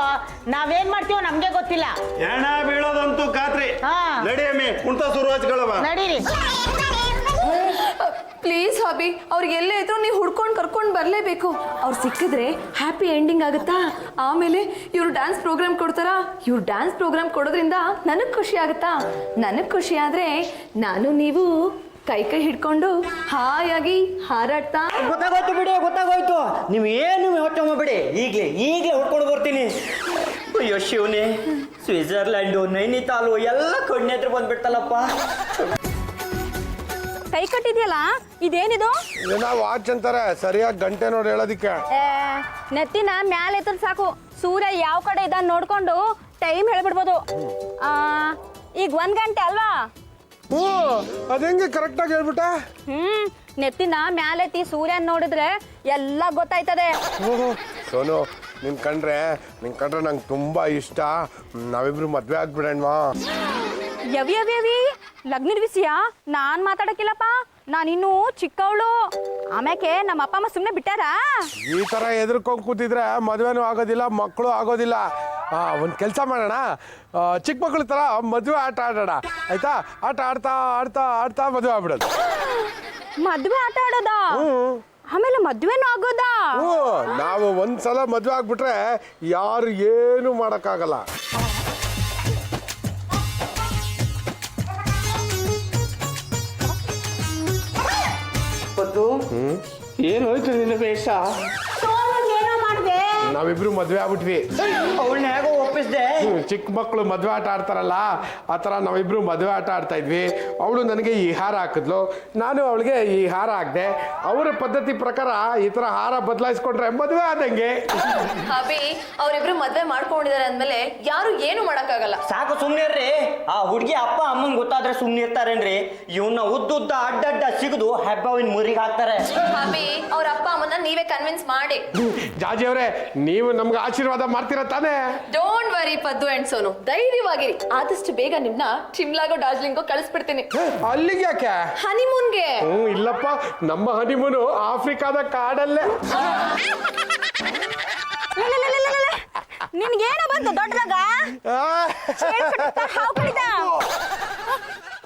ನಾವೇನ್ ಮಾಡ್ತೀವೋ ನಮ್ಗೆ ಗೊತ್ತಿಲ್ಲ. ಎಣ ಬೀಳೋದಂತೂ ಖಾತ್ರಿ. ಹಾ. ನಡಿಯಮ್ಮಿ ಕುಂತ ಶುರು ಹಚ್ಕೊಳವ. ನಡೀರಿ. ಪ್ಲೀಸ್ ಹಬಿ, ಅವ್ರಿಗೆ ಎಲ್ಲೇ ಇದ್ರು ನೀವು ಹುಡ್ಕೊಂಡು ಕರ್ಕೊಂಡು ಬರಲೇಬೇಕು. ಅವ್ರು ಸಿಕ್ಕಿದ್ರೆ ಹ್ಯಾಪಿ ಎಂಡಿಂಗ್ ಆಗುತ್ತಾ? ಆಮೇಲೆ ಇವ್ರು ಡ್ಯಾನ್ಸ್ ಪ್ರೋಗ್ರಾಮ್ ಕೊಡ್ತಾರಾ? ಇವ್ರು ಡ್ಯಾನ್ಸ್ ಪ್ರೋಗ್ರಾಮ್ ಕೊಡೋದ್ರಿಂದ ನನಗೆ ಖುಷಿ ಆಗುತ್ತಾ? ನನಗೆ ಖುಷಿ ಆದರೆ ನಾನು ನೀವು ಕೈ ಹಿಡ್ಕೊಂಡು ಹಾಯಾಗಿ ಹಾರಾಡ್ತಾ. ಗೊತ್ತಾಗೋಯ್ತು ಬಿಡಿ, ಗೊತ್ತಾಗೋಯ್ತು. ನೀವು ಏನು ಯೋಚನೆ ಮಾಡಬೇಡಿ, ಈಗಲೇ ಹೊಡ್ಕೊಂಡು ಬರ್ತೀನಿ. ಅಯ್ಯೋ ಶಿವನೇ, ಸ್ವಿಟ್ಜರ್ಲ್ಯಾಂಡು, ನೈನಿತಾಲು ಎಲ್ಲ ಕಣ್ಣೆದ್ರು ಬಂದ್ಬಿಡ್ತಲ್ಲಪ್ಪ. ಕೈ ಕಟ್ಟಿದ್ಯಲ್ಲ, ಇದೇನಿದು? ಏನೋ ವಾಚ್ ಅಂತಾರೆ, ಸರಿಯಾಗಿ ಗಂಟೆ ನೋಡಿ ಹೇಳೋದಿಕ್ಕೆ. ನೆತ್ತಿನ ಮ್ಯಾಲೆ ಎತ್ತದ ಸಾಕು, ಸೂರ್ಯ ಯಾವ ಕಡೆ ಇದ್ದಾನೆ ನೋಡ್ಕೊಂಡು ಟೈಮ್ ಹೇಳ್ಬಿಡ್ಬೋದು. ಈಗ 1 ಗಂಟೆ ಅಲ್ವಾ? ಹ್ಞೂ, ಅದೇಂಗೆ ಕರೆಕ್ಟಾಗಿ ಹೇಳ್ಬಿಟ್ಟೆ. ನೆತ್ತಿನ ಮ್ಯಾಲೆತ್ತಿ ಸೂರ್ಯನ ನೋಡಿದ್ರೆ ಎಲ್ಲ ಗೊತ್ತಾಯ್ತದೆ. ಸೋನು, ನಿನ್ ಕಂಡ್ರೆ ನಂಗೆ ತುಂಬಾ ಇಷ್ಟ. ನಾವಿಬ್ರು ಮದ್ವೆ ಆಗ್ಬಿಡಣ್ವಾ. ಯವಿ ಲಗ್ನದ ವಿಷಯ ನಾನ್ ಮಾತಾಡಕ್ಕಿಲ್ಲಪ್ಪ, ನಾನಿನ್ನೂ ಚಿಕ್ಕವಳು. ಆಮ್ಯಾಕೆ ನಮ್ಮ ಅಪ್ಪ ಅಮ್ಮ ಸುಮ್ಮನೆ ಬಿಟ್ಟಾರಾ? ಈ ತರ ಎದುರ್ಕೊಂಡ್ ಕೂತಿದ್ರೆ ಮದ್ವೆನೂ ಆಗೋದಿಲ್ಲ, ಮಕ್ಕಳು ಆಗೋದಿಲ್ಲ. ಒಂದ್ ಕೆಲಸ ಮಾಡೋಣ, ಚಿಕ್ಕ ಮಕ್ಳ ತರ ಮದ್ವೆ ಆಟ ಆಡೋಣ, ಆಯ್ತಾ? ಆಟ ಆಡ್ತಾ ಆಡ್ತಾ ಆಡ್ತಾ ಮದ್ವೆ ಆಗ್ಬಿಡೋದು. ಮದ್ವೆ ಆಟ ಆಡೋದಾ? ಆಮೇಲೆ ಮದ್ವೆನೂ ಆಗೋದಾ? ಹ್ಞೂ, ನಾವು ಒಂದ್ಸಲ ಮದ್ವೆ ಆಗ್ಬಿಟ್ರೆ ಯಾರು ಏನು ಮಾಡಕ್ಕಾಗಲ್ಲ. ಏನು ಹೋಯ್ತು ನಿನ್ನ ವೇಷ? ಏನೋ ಮಾಡಿದೆ? ನಾವಿಬ್ರು ಮದ್ವೆ ಆಗ್ಬಿಟ್ವಿ. ಅವಳನ್ನ ಹೇಗೋ ಒಪ್ಪಿಸ್ದೆ. ಚಿಕ್ಕ ಮಕ್ಕಳು ಮದ್ವೆ ಆಟ ಆಡ್ತಾರಲ್ಲ, ಆ ಥರ ನಾವಿಬ್ರು ಮದ್ವೆ ಆಟ ಆಡ್ತಾ ಇದ್ವಿ. ಅವಳು ನನಗೆ ಈ ಹಾರ ಹಾಕಿದ್ಲು, ನಾನು ಅವಳಿಗೆ ಈ ಹಾರ ಹಾಕ್ದೆ. ಅವರ ಪದ್ಧತಿ ಪ್ರಕಾರ ಈ ಥರ ಹಾರ ಬದಲಾಯಿಸ್ಕೊಂಡ್ರೆ ಮದುವೆ ಆದಂಗೆ. ಹಬಿ, ಅವರಿಬ್ರು ಮದ್ವೆ ಮಾಡ್ಕೊಂಡಿದ್ದಾರೆ ಅಂದ್ಮೇಲೆ ಯಾರು ಏನು ಮಾಡಕ್ಕಾಗಲ್ಲ. ಸಾಕು ಸುಮ್ನಿರ್ರಿ. ಆ ಹುಡುಗಿ ಅಪ್ಪ ಅಮ್ಮನ್ ಗೊತ್ತಾದ್ರೆ ಸುಮ್ನೆ ಇರ್ತಾರೇನ್ರಿ? ಇವನ್ನ ಉದ್ದುದ್ದ ಅಡ್ಡಡ್ಡ ಸಿಗದು ಹೆಬ್ಬವಿನ ಮುರಿಗೆ ಹಾಕ್ತಾರೆ. ಹಬಿ, ಅವ್ರ ಅಪ್ಪ ಅಮ್ಮನ ನೀವೇ ಕನ್ವಿನ್ಸ್ ಮಾಡಿ. ಜಾಜಿ ಅವರೇ, ನೀವು ನಮ್ಗೆ ಆಶೀರ್ವಾದ ಮಾಡ್ತೀರ ತಾನೇ? Don't worry Paddu and Sonu, ಧೈರ್ಯವಾಗಿರಿ. ಆದಷ್ಟು ಬೇಗ ನಿಮ್ನ ಶಿಮ್ಲಾಗೋ ಡಾರ್ಜಿಲಿಂಗೋ ಕಳಿಸ್ಬಿಡ್ತೀನಿ. ಅಲ್ಲಿಗೆ ಯಾಕೆ? ಹನಿಮೂನ್ಗೆ. ಇಲ್ಲಪ್ಪ, ನಮ್ಮ ಹನಿಮೂನು ಆಫ್ರಿಕಾದ ಕಾಡಲ್ಲೇ. ನಿನ್ಗೇನ ಬಂತು ದೊಡ್ಡದಾಗ?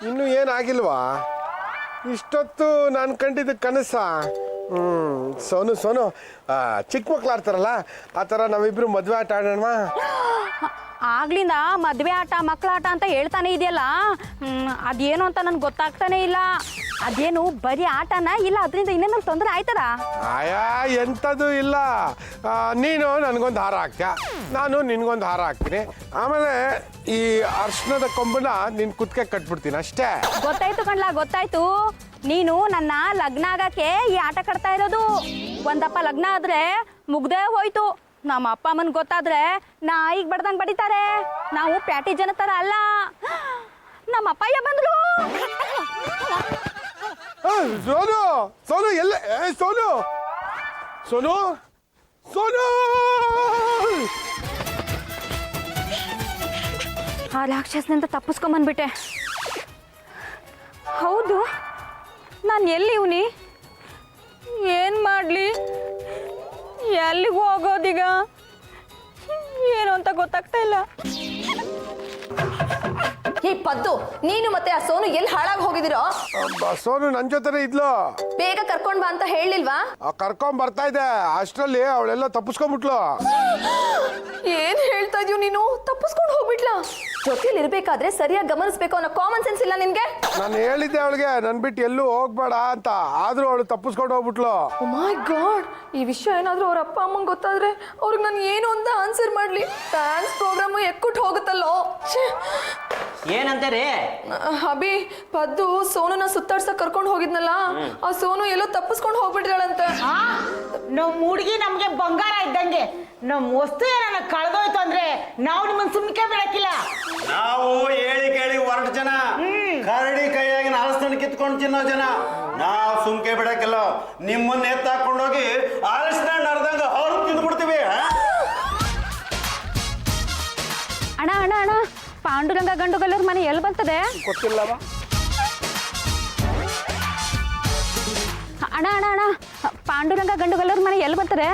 ಇನ್ನು ಏನಾಗಿಲ್ವಾ? ಇಷ್ಟೊತ್ತು ನಾನು ಕಂಡಿದ್ದ ಕನಸ. ಸೋನು, ಚಿಕ್ಕ ಮಕ್ಳು ಆಡ್ತಾರಲ್ಲ, ಆ ಥರ ನಾವಿಬ್ರು ಮದ್ವೆ ಆಟ ಆಡೋಣವಾ? ಆಗ್ಲಿಂದ ಮದ್ವೆ ಆಟ ಮಕ್ಕಳಾಟ ಅಂತ ಹೇಳ್ತಾನೆ ಇದೆಯಲ್ಲ, ಅದೇನು ಅಂತ ನನ್ಗೆ ಗೊತ್ತಾಗ್ತಾನೆ ಇಲ್ಲ. ಅದೇನು ಬರೀ ಆಟನ ಇಲ್ಲ ಅದರಿಂದ ಇನ್ನೇನಾದ್ರು ತೊಂದರೆ ಆಯ್ತದ? ಆಯಾ, ಎಂಥದ್ದು ಇಲ್ಲ. ನೀನು ನನಗೊಂದು ಹಾರ ಹಾಕ್ತೀಯ, ನಾನು ನಿನ್ಗೊಂದು ಹಾರ ಹಾಕ್ತೀನಿ. ಆಮೇಲೆ ಈ ಅರ್ಶನದ ಕೊಂಬನ್ನ ನಿನ್ ಕುತ್ತಿಗೆ ಕಟ್ಬಿಡ್ತೀನಿ ಅಷ್ಟೇ. ಗೊತ್ತಾಯ್ತು ಕಣ್ಲಾ, ಗೊತ್ತಾಯ್ತು. ನೀನು ನನ್ನ ಲಗ್ನ ಆಗಕ್ಕೆ ಈ ಆಟ ಕಟ್ತಾ ಇರೋದು. ಒಂದಪ್ಪ ಲಗ್ನ ಆದ್ರೆ ಮುಗ್ದೇ ಹೋಯ್ತು. ನಮ್ಮ ಅಪ್ಪ ಅಮ್ಮನ್ ಗೊತ್ತಾದ್ರೆ ನಾಯಿಗ್ ಬಡ್ದಂಗ್ ಬಡಿತಾರೆ. ನಾವು ಪ್ಯಾಟಿ ಜನ ತರ ಅಲ್ಲ. ನಮ್ಮ ಅಪ್ಪಯ್ಯ ಬಂದ್ರು. ಸೋನು ಎಲ್ಲ ಸೋನು ಆ ರಾಕ್ಷಸನಿಂದ ತಪ್ಪಿಸ್ಕೊಂಬಂದ್ಬಿಟ್ಟೆ. ಹೌದು, ನಾನು ಎಲ್ಲಿ ಇವನಿ? ಏನು ಮಾಡಲಿ? ಎಲ್ಲಿಗೂ ಹೋಗೋದೀಗ? ಏನು ಅಂತ ಗೊತ್ತಾಗ್ತಾ ಇಲ್ಲ. ಈ ಪದ್ದು, ನೀನು ಮತ್ತೆ ಆ ಸೋನು ಎಲ್ಲಿ ಹಾಳಾಗಿ ಹೋಗಿದಿರೋ? ಸೋನು ನನ್ನ ಜೊತೆನೇ ಇದ್ಲು. ಬೇಗ ಕರ್ಕೊಂಡ್ ಬಾ ಅಂತ ಹೇಳಿಲ್ವಾ? ಕರ್ಕೊಂಡ್ ಬರ್ತಾ ಇದ್ದೆ, ಅಷ್ಟರಲ್ಲಿ ಅವಳೆಲ್ಲ ತಪ್ಪಿಸ್ಕೊಂಡ್ಬಿಟ್ಲು. ಏನ್ ಹೇಳ್ತಾ ಇದೀಯ ನೀನು? ತಪ್ಪಿಸ್ಕೊಂಡು ಹೋಗ್ಬಿಟ್ಲಾ? ಜೊತೆಲಿ ಇರ್ಬೇಕಾದ್ರೆ ಸರಿಯಾಗಿ ಗಮನಿಸ್ಬೇಕು ಅನ್ನೋ ಕಾಮನ್ ಸೆನ್ಸ್ ಇಲ್ಲ ನಿನ್ಗೆ? ನಾನು ಹೇಳಿದ್ದೆ ಅವಳಿಗೆ ನನ್ ಬಿಟ್ಟು ಎಲ್ಲೂ ಹೋಗ್ಬೇಡ ಅಂತ, ಆದ್ರೂ ಅವಳು ತಪ್ಪಿಸ್ಕೊಂಡು ಹೋಗ್ಬಿಟ್ಲು. ಓ ಮೈ ಗಾಡ್, ಈ ವಿಷಯ ಏನಾದ್ರೂ ಅವ್ರ ಅಪ್ಪ ಅಮ್ಮಂಗೆ ಗೊತ್ತಾದ್ರೆ ಅವ್ರಿಗೆ ನಾನು ಏನು ಅಂತ ಆನ್ಸರ್ ಮಾಡ್ಲಿ? ಡ್ಯಾನ್ಸ್ ಪ್ರೋಗ್ರಾಮ್ ಎಕ್ಕುಟ್ಟು ಹೋಗುತ್ತಲ್ಲೋ. ಏನಂತಾರೆ? ಹಬಿ, ಪದ್ದು ಸೋನುನ ಸುತ್ತಾಡ್ಸಕ್ ಕರ್ಕೊಂಡು ಹೋಗಿದ್ನಲ್ಲ, ಆ ಸೋನು ಎಲ್ಲೋ ತಪ್ಪಿಸ್ಕೊಂಡು ಹೋಗ್ಬಿಟ್ರಾಳಂತೆ. ನಮ್ ಹುಡುಗಿ ನಮ್ಗೆ ಬಂಗಾರ ಇದ್ದಂಗೆ. ನಮ್ ವಸ್ತು ಏನಾರ ಕಳೆದೋಯ್ತು ಅಂದ್ರೆ ನಾವು ನಿಮ್ಮನ್ನ ಸುಮ್ಕೆ ಬಿಡಕ್ಕಿಲ್ಲ. ನಾವು ಹೇಳಿ ಕೇಳಿ ಹೊರಟು ಜನ, ಕರಡಿ ಕೈಯಾಗಿ ಹಲಸನ್ನು ಕಿತ್ಕೊಂಡು ತಿನ್ನೋ ಜನ. ನಾವು ಸುಮ್ಕೆ ಬಿಡಕ್ಕಿಲ್ಲ, ನಿಮ್ಮನ್ನ ಎತ್ತಾಕೊಂಡೋಗಿ ಹಲಸಿನ ನಡ್ದಂಗ ಅವ್ರು ತಿಂದ್ಬಿಡ್ತೀವಿ. ಅಣ್ಣ ಅಣ್ಣ ಅಣ್ಣ, ಪಾಂಡುರಂಗ ಗಂಡುಗಲ್ಲರ ಮನೆ ಎಲ್ಲಿ ಬರ್ತದೆ? ಗೊತ್ತಿಲ್ಲವಾ? ಅಣ್ಣ ಅಣ್ಣ ಅಣ್ಣ, ಪಾಂಡುರಂಗ ಗಂಡುಗಲ್ಲರ ಮನೆ ಎಲ್ಲಿ ಬರ್ತದೆ?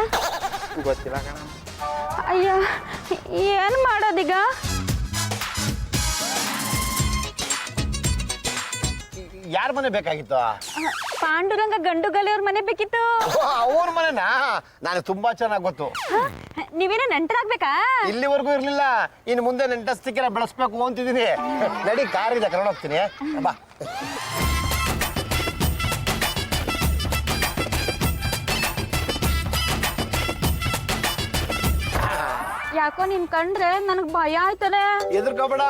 ಗೊತ್ತಿಲ್ಲ ಕಣ. ಅಯ್ಯ ಏನು ಮಾಡೋದೀಗ? ಯಾರ ಮನೆ ಬೇಕಾಗಿತ್ತು? ಪಾಂಡುರಂಗ ಗಂಡುಗಲಿಯವ್ರ ಮನೆ ಬೇಕಿತ್ತು. ಅವ್ರ ಮನೆನಾ? ನನಗೆ ತುಂಬಾ ಚೆನ್ನಾಗಿ ಗೊತ್ತು. ನೀವೇನ ನೆಂಟರಾಗ್ಬೇಕಾ? ಇಲ್ಲಿವರೆಗೂ ಇರ್ಲಿಲ್ಲ, ಇನ್ನು ಮುಂದೆ ನೆಂಟಸ್ತಿಕೆಲ್ಲ ಬೆಳೆಸ್ಬೇಕು ಅಂತಿದ್ದೀನಿ. ನಡಿ, ಕಾರ್ ಇದೆ, ಕರ್ಕೊಂಡು ಹೋಗ್ತೀನಿ, ಬಾ. ಯಾಕೋ ನಿನ್ ಕಂಡ್ರೆ ನನಗ್ ಭಯ ಆಯ್ತದೆ. ಎದುರ್ಕೋಬೇಡ,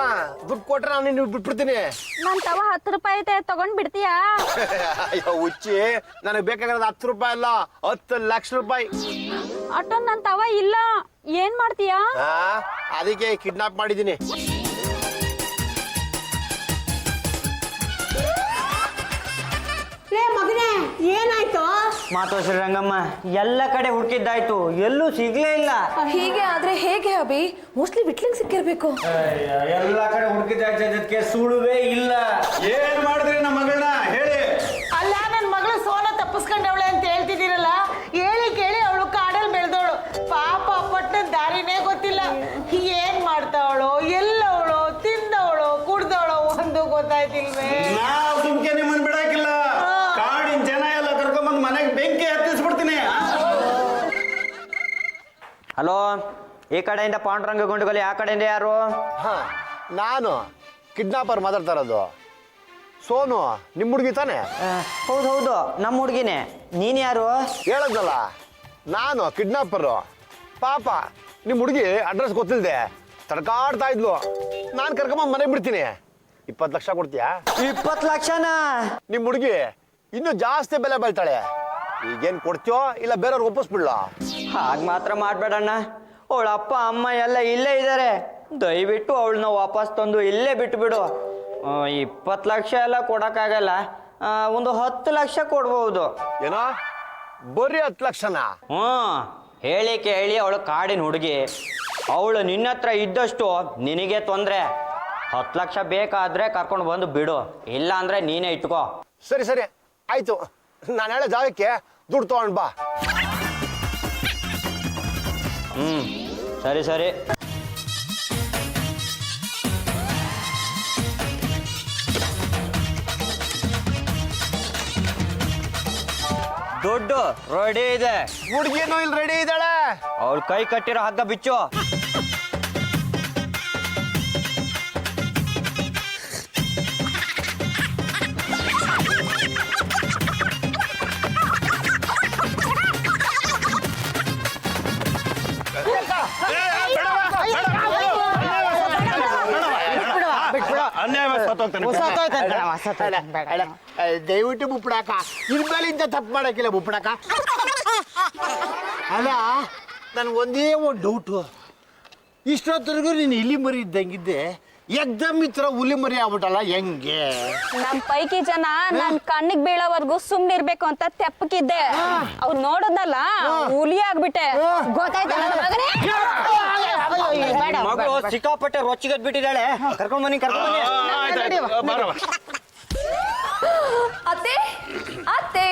ದುಡ್ಡು ಕೊಟ್ರೆ ನಾನು ನೀವು ಬಿಟ್ಬಿಡ್ತೀನಿ. ನನ್ ತವ 10 ರೂಪಾಯಿ ಐತೆ, ತಗೊಂಡ್ ಬಿಡ್ತೀಯಾ? ಅಯ್ಯೋ ಹುಚ್ಚಿ, ನನಗೆ ಬೇಕಾಗಿರೋದು 10 ರೂಪಾಯಿ ಅಲ್ಲ, 10 ಲಕ್ಷ ರೂಪಾಯಿ. ಅಷ್ಟೊಂದ್ ನನ್ ತವ ಇಲ್ಲ, ಏನ್ ಮಾಡ್ತೀಯಾ? ಅದಕ್ಕೆ ಕಿಡ್ನಾಪ್ ಮಾಡಿದ್ದೀನಿ. ಮಗನೇ ಏನಾಯ್ತು? ಮಾತು ಶ್ರೀರಂಗಮ್ಮ, ಎಲ್ಲ ಕಡೆ ಹುಡುಕಿದ್ದಾಯ್ತು, ಎಲ್ಲೂ ಸಿಗ್ಲೇ ಇಲ್ಲ. ಹೀಗೆ ಆದ್ರೆ ಹೇಗೆ ಅಭಿ? ಮೋಸ್ಟ್ಲಿ ವಿಟ್ಲಿಂಗ್ ಸಿಕ್ಕಿರ್ಬೇಕು. ಎಲ್ಲ ಕಡೆ ಹುಡುಕಿದ್ದಾಯ್ತು, ಅದಕ್ಕೆ ಸುಳುವೇ ಇಲ್ಲ. ಏನ್ ಮಾಡಿದ್ರಿ ನಮ್ಮ ಮಗಳನ್ನ ಹೇಳಿ? ಅಲ್ಲ, ನನ್ನ ಮಗಳು ಸೋನ ತಪ್ಪಿಸ್ಕೊಂಡವಳೆ ಅಂತ ಹೇಳ್ತಿದ್ದೀರಲ್ಲ, ಹೇಳಿ ಕೇಳಿ ಅವಳು ಕಾಡಲ್ಲಿ ಬೆಳೆದವಳು. ಪಾಪ ಪಟ್ಟದ ದಾರಿನೇ ಗೊತ್ತಿಲ್ಲ. ಏನ್ ಮಾಡ್ತಾವಳು, ಎಲ್ಲವಳು, ತಿಂದವಳು, ಕುಡ್ದವಳು, ಒಂದು ಗೊತ್ತಾಯ್ತಿಲ್ವೇ? ನಾವು ಸುಮ್ಕೆ ನಿಮ್ಮನ್ನ ಬಿಡಾಕಿಲ್ಲ. ಕಾಡಿನ ಜನ ಎಲ್ಲ ಕರ್ಕೊಂಡ್ಬಂದು ಮನೆಗೆ ಬೆಂಕಿ ಹತ್ತಿಸ್ಬಿಡ್ತೀನಿ. ಹಲೋ, ಈ ಕಡೆಯಿಂದ ಪಾಂಡುರಂಗ ಗುಂಡುಗಲಿ, ಆ ಕಡೆಯಿಂದ ಯಾರು? ನಾನು ಕಿಡ್ನಾಪರ್ ಮಾತಾಡ್ತಾ ಇರೋದು. ಸೋನು ನಿಮ್ಮ ಹುಡುಗಿ ತಾನೆ? ಹೌದು ಹೌದು, ನಮ್ಮ ಹುಡುಗಿನೇ. ನೀನ್ ಯಾರು? ಹೇಳದ್ನಲ್ಲ, ನಾನು ಕಿಡ್ನಾಪರು. ಪಾಪ ನಿಮ್ಮ ಹುಡುಗಿ ಅಡ್ರೆಸ್ ಗೊತ್ತಿಲ್ಲದೆ ತಡ್ಕಾಡ್ತಾ ಇದ್ಲು. ನಾನು ಕರ್ಕೊಂಬಂದು ಮನೆಗೆ ಬಿಡ್ತೀನಿ. 20 ಲಕ್ಷ ಕೊಡ್ತೀಯಾ? 20 ಲಕ್ಷನಾ? ನಿಮ್ಮ ಹುಡುಗಿ ಇನ್ನೂ ಜಾಸ್ತಿ ಬೆಲೆ ಬೀಳ್ತಾಳೆ. ಈಗೇನು ಕೊಡ್ತೀಯೋ ಇಲ್ಲ ಬೇರೆಯವ್ರಿಗೆ ಒಪ್ಪಿಸ್ಬಿಡ್ಲ? ಹಾಗೆ ಮಾತ್ರ ಮಾಡ್ಬೇಡಣ್ಣ. ಅವಳ ಅಪ್ಪ ಅಮ್ಮ ಎಲ್ಲ ಇಲ್ಲೇ ಇದ್ದಾರೆ. ದಯವಿಟ್ಟು ಅವಳನ್ನ ವಾಪಸ್ ತಂದು ಇಲ್ಲೇ ಬಿಟ್ಟು ಬಿಡು. 20 ಲಕ್ಷ ಎಲ್ಲ ಕೊಡೋಕ್ಕಾಗಲ್ಲ, ಒಂದು 10 ಲಕ್ಷ ಕೊಡ್ಬೋದು. ಏನೋ ಬರೀ 10 ಲಕ್ಷನಾ? ಹೇಳಿ ಕೇಳಿ ಅವಳು ಕಾಡಿನ ಹುಡುಗಿ. ಅವಳು ನಿನ್ನ ಹತ್ರ ಇದ್ದಷ್ಟು ನಿನಗೆ ತೊಂದರೆ. 10 ಲಕ್ಷ ಬೇಕಾದ್ರೆ ಕರ್ಕೊಂಡು ಬಂದು ಬಿಡು, ಇಲ್ಲ ಅಂದ್ರೆ ನೀನೇ ಇಟ್ಕೋ. ಸರಿ ಸರಿ ಆಯ್ತು, ನಾನು ಹೇಳೋ ಜಾಗಕ್ಕೆ ದುಡ್ಡು ತಗೊಂಡು ಬಾ. ಸರಿ ಸರಿ. ದುಡ್ಡು ರೆಡಿ ಇದೆ. ಹುಡುಗಿನೂ ಇಲ್ಲಿ ರೆಡಿ ಇದ್ದಾಳೆ. ಅವಳು ಕೈ ಕಟ್ಟಿರೋ ಹಗ್ಗ ಬಿಚ್ಚು. ದಯವಿಟ್ಟು ಬುಪ್ಪಡಾಕ, ಇನ್ಮೇಲಿಂದ ತಪ್ಪು ಮಾಡಕ್ಕಿಲ್ಲ ಬುಪ್ಪಡಾಕ. ಅಲ್ಲ, ನನ್ಗೆ ಒಂದೇ ಒಂದು ಡೌಟು. ಇಷ್ಟೊತ್ತರೆಗೂ ನೀನು ಇಲ್ಲಿ ಮರಿ ಇದ್ದಂಗಿದ್ದೆ, ಎಕ್ದಮ್ ಈ ಥರ ಹುಲಿ ಮರಿ ಆಗ್ಬಿಟ್ಟಲ್ಲ, ಹೆಂಗೆ? ನಮ್ ಪೈಕಿ ಜನ ನನ್ ಕಣ್ಣಿಗೆ ಬೀಳೋವರೆಗೂ ಸುಮ್ನಿರ್ಬೇಕು ಅಂತ ತೆಪ್ಪಕಿದ್ದೆ. ಅವ್ರು ನೋಡೋದಲ್ಲ, ಹುಲಿ ಆಗ್ಬಿಟ್ಟೆ. ಗೊತ್ತಾಯ್ತಲ್ಲ ಮಗನೇ? ಮಗಳು ಸಿಕ್ಕಾಪಟ್ಟೆ ರೊಚ್ಚಿಗದ್ ಬಿಟ್ಟಿದ್ದಾಳೆ. ಕರ್ಕೊಂಡ್ ಬನ್ನಿ, ಕರ್ಕೊಂಡ್ ಬನ್ನಿ. ಅತ್ತೆ ಅತ್ತೆ,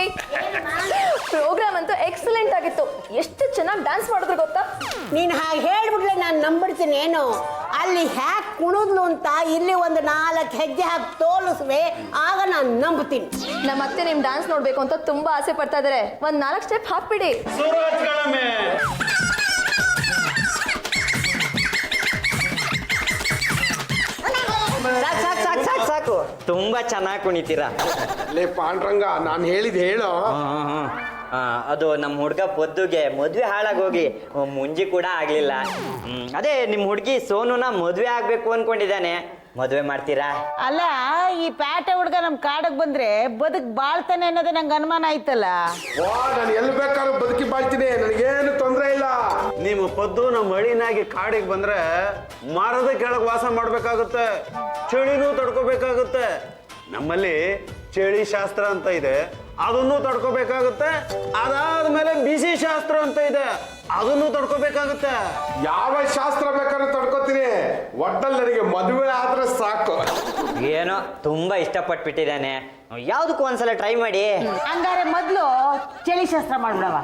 ಪ್ರೋಗ್ರಾಮ್ ಅಂತೂ ಎಕ್ಸಲೆಂಟ್ ಆಗಿತ್ತು. ಎಷ್ಟು ಚೆನ್ನಾಗಿ ಡ್ಯಾನ್ಸ್ ಮಾಡಿದ್ರು ಗೊತ್ತಾ? ನೀನ್ ಹಾಗೆ ಹೇಳ್ಬಿಡ್ಲೆ ನಾನು ನಂಬಿಡ್ತೀನಿ ಏನು? ಅಲ್ಲಿ ಹ್ಯಾಕ್ ಕುಣಿದ್ಲು ಅಂತ ಇಲ್ಲಿ ಒಂದು 4 ಹೆಜ್ಜೆ ಹಾಕಿ ತೋಲಿಸ್ವೆ, ಆಗ ನಾನು ನಂಬ್ತೀನಿ. ನಮ್ಮ ಅತ್ತೆ ನಿಮ್ ಡ್ಯಾನ್ಸ್ ನೋಡ್ಬೇಕು ಅಂತ ತುಂಬಾ ಆಸೆ ಪಡ್ತಾ ಇದಾರೆ. ಒಂದ್ 4 ಸ್ಟೆಪ್ ಹಾಕ್ಬಿಡಿ. ಸಾಕು, ತುಂಬಾ ಚೆನ್ನಾಗಿ ಕುಣಿತೀರಾ. ಲೇ ಪಾಂಡ್ರಂಗ, ನಾನು ಹೇಳಿದ್ ಹೇಳೋ. ಅದು ನಮ್ಮ ಹುಡ್ಗ ಪೊದ್ದುಗೆ ಮದ್ವೆ ಹಾಳಾಗೋಗಿ ಮುಂಜಿ ಕೂಡ ಆಗ್ಲಿಲ್ಲ. ಅದೇ ನಿಮ್ ಹುಡ್ಗಿ ಸೋನುನ ಮದ್ವೆ ಆಗ್ಬೇಕು ಅನ್ಕೊಂಡಿದ್ದಾನೆ. ಮದ್ವೆ ಮಾಡ್ತೀರಾ? ಅಲ್ಲ, ಈ ಪ್ಯಾಟೆ ಹುಡುಗ ನಮ್ ಕಾಡಕ್ ಬಂದ್ರೆ ಬದುಕ್ ಬಾಳ್ತಾನೆ ಅನ್ನೋದೇ ನಂಗೆ ಅನುಮಾನ ಆಯ್ತಲ್ಲ. ನಾನು ಎಲ್ಲಿ ಬೇಕಾದ್ರೂ ಬದುಕಿ ಬಾಳ್ತೀನಿ, ನನಗೇನು ತೊಂದರೆ ಇಲ್ಲ. ನಿಮ್ಮ ಪದ್ದು ನಮ್ಮ ಹಳ್ಳಿನಾಗಿ ಕಾಡಿಗೆ ಬಂದ್ರೆ ಮರದ ಕೆಳಗೆ ವಾಸ ಮಾಡ್ಬೇಕಾಗುತ್ತೆ, ಚಳಿನೂ ತಡ್ಕೋಬೇಕಾಗುತ್ತೆ. ನಮ್ಮಲ್ಲಿ ಚಳಿ ಶಾಸ್ತ್ರ ಅಂತ ಇದೆ, ಅದನ್ನು ತಡ್ಕೋಬೇಕಾಗುತ್ತೆ. ಅದಾದ್ಮೇಲೆ ಬಿಸಿ ಶಾಸ್ತ್ರ ಅಂತ ಇದೆ, ಅದನ್ನು ತಡ್ಕೋಬೇಕಾಗುತ್ತೆ. ಯಾವ ಶಾಸ್ತ್ರ ಬೇಕಾದ್ರೂ ತಡ್ಕೋತೀನಿ, ಒಟ್ಟಲ್ಲಿ ನನಗೆ ಮದುವೆ ಆದ್ರೆ ಸಾಕು. ಏನೋ ತುಂಬಾ ಇಷ್ಟಪಟ್ಬಿಟ್ಟಿದ್ದಾನೆ. ಯಾವ್ದಕ್ಕೂ ಒಂದ್ಸಲ ಟ್ರೈ ಮಾಡಿ. ಹಂಗಾರೆ ಮೊದ್ಲು ಚಳಿ ಶಾಸ್ತ್ರ ಮಾಡ್ಬಿಡವ.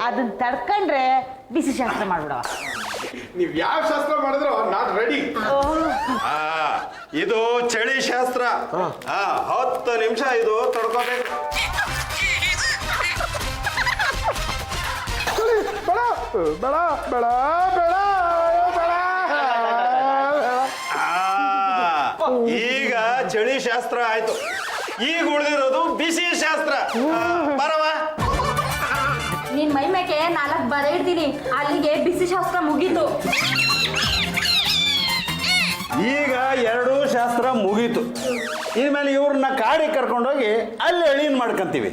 ಅದನ್ನ ತಡ್ಕೊಂಡ್ರೆ ಬಿಸಿ ಶಾಸ್ತ್ರ ಮಾಡ್ಬಿಡವ. ನೀವ್ ಯಾವ ಶಾಸ್ತ್ರ ಮಾಡಿದ್ರು ನಾನು ರೆಡಿ. ಇದು ಚಳಿ ಶಾಸ್ತ್ರ. 10 ನಿಮಿಷ ಇದು ತಡ್ಕೋಬೇಕು. ಬೇಡ ಬೇಡ ಬೇಡ ಬೇಡ. ಈಗ ಚಳಿ ಶಾಸ್ತ್ರ ಆಯ್ತು, ಈಗ ಉಳಿದಿರೋದು ಬಿಸಿ ಶಾಸ್ತ್ರ. ಬರವ, ನಿನ್ ಮೈ ಮೇಗೆ 4 ಬರೆ ಇಡ್ತೀನಿ, ಅಲ್ಲಿಗೆ ಬಿಸಿ ಶಾಸ್ತ್ರ ಮುಗೀತು. ಈಗ 2 ಶಾಸ್ತ್ರ ಮುಗೀತು. ಇನ್ಮೇಲೆ ಇವ್ರನ್ನ ಕಾಡಿಗೆ ಕರ್ಕೊಂಡೋಗಿ ಅಲ್ಲಿ ಎಳೀನ್ ಮಾಡ್ಕೊಂತೀವಿ.